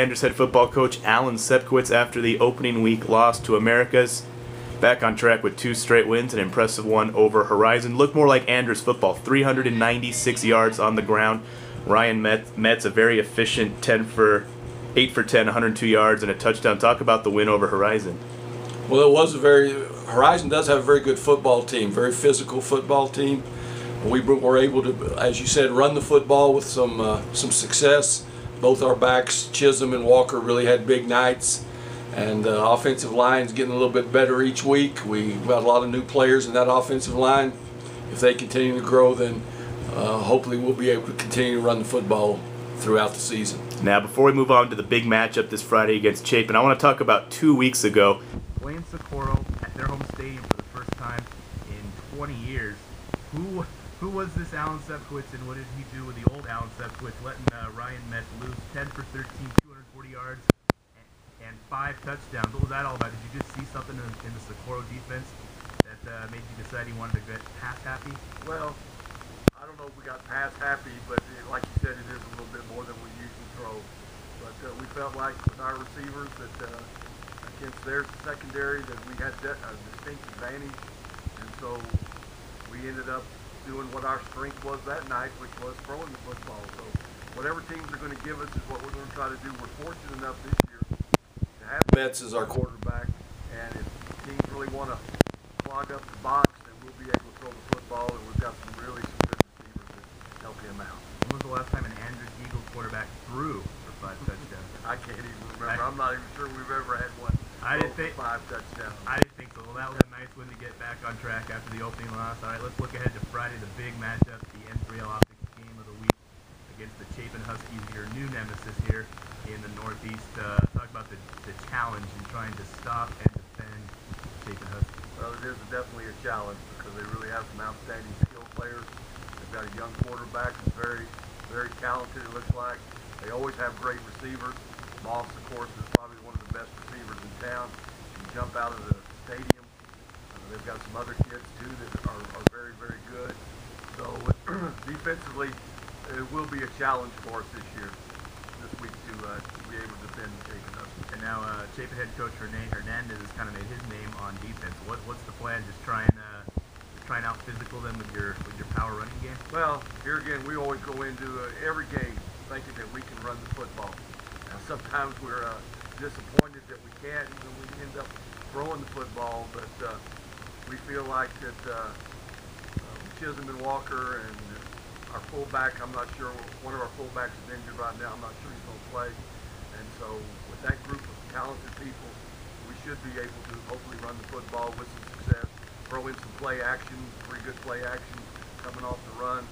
Andress head football coach Allan Sepkowitz after the opening week loss to Americas. Back on track with 2 straight wins, an impressive one over Horizon. Looked more like Andress football, 396 yards on the ground. Ryan Metz, a very efficient 8 for 10, 102 yards and a touchdown. Talk about the win over Horizon. Well, Horizon does have a very good football team, very physical football team. We were able to, as you said, run the football with some success. Both our backs, Chisholm and Walker, really had big nights. And the offensive line's getting a little bit better each week. We've got a lot of new players in that offensive line. If they continue to grow, then hopefully we'll be able to continue to run the football throughout the season. Now, before we move on to the big matchup this Friday against Chapin, I want to talk about 2 weeks ago. Playing Socorro at their home stadium for the first time in 20 years. Who was this Allan Sepkowitz, and what did he do with the old Allan Sepkowitz, letting Ryan Metz lose 10 for 13, 240 yards, and 5 touchdowns? What was that all about? Did you just see something in the Socorro defense that made you decide you wanted to get pass happy? Well, I don't know if we got pass happy, but like you said, it is a little bit more than we usually throw. But we felt like with our receivers that against their secondary that we had a distinct advantage, and so we ended up doing what our strength was that night, which was throwing the football. So whatever teams are going to give us is what we're going to try to do. We're fortunate enough this year to have Metz as our quarterback. and if teams really want to clog up the box, then we'll be able to throw the football, and we've got some good receivers that help him out. When was the last time an Andress Eagles quarterback threw for 5 touchdowns? I can't even remember. I'm not even sure we've ever had one. I didn't think 5 touchdowns. I didn't think so. Well, that was a nice one to get back on track after the opening loss. All right, let's look ahead to Friday, the big matchup, the N3L Optics game of the week against the Chapin Huskies, your new nemesis here in the Northeast. Talk about the challenge in trying to stop and defend Chapin Huskies. Well, it is definitely a challenge because they really have some outstanding skill players. They've got a young quarterback who's very, very talented, it looks like. They always have great receivers. Moss, of course, is probably one of the best receivers in town. He can jump out of the stadium. They've got some other kids, too, that are very, very good. So, defensively, it will be a challenge for us this week, to be able to defend Chapin Huskies. And now Chapin head coach Rene Hernandez has kind of made his name on defense. What's the plan? Just try and out physical them with your power running game? Well, here again, we always go into every game thinking that we can run the football. Now, sometimes we're disappointed that we can't, even when we end up throwing the football, but we feel like that Chisholm and Walker and our fullback, I'm not sure, one of our fullbacks is injured right now, I'm not sure he's going to play. And so with that group of talented people, we should be able to hopefully run the football with some success, throw in some play action, 3 good play actions coming off the run,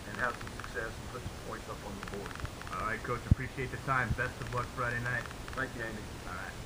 and have some success and put some points up on the board. All right, Coach, appreciate the time. Best of luck Friday night. Thank you, Andy. All right.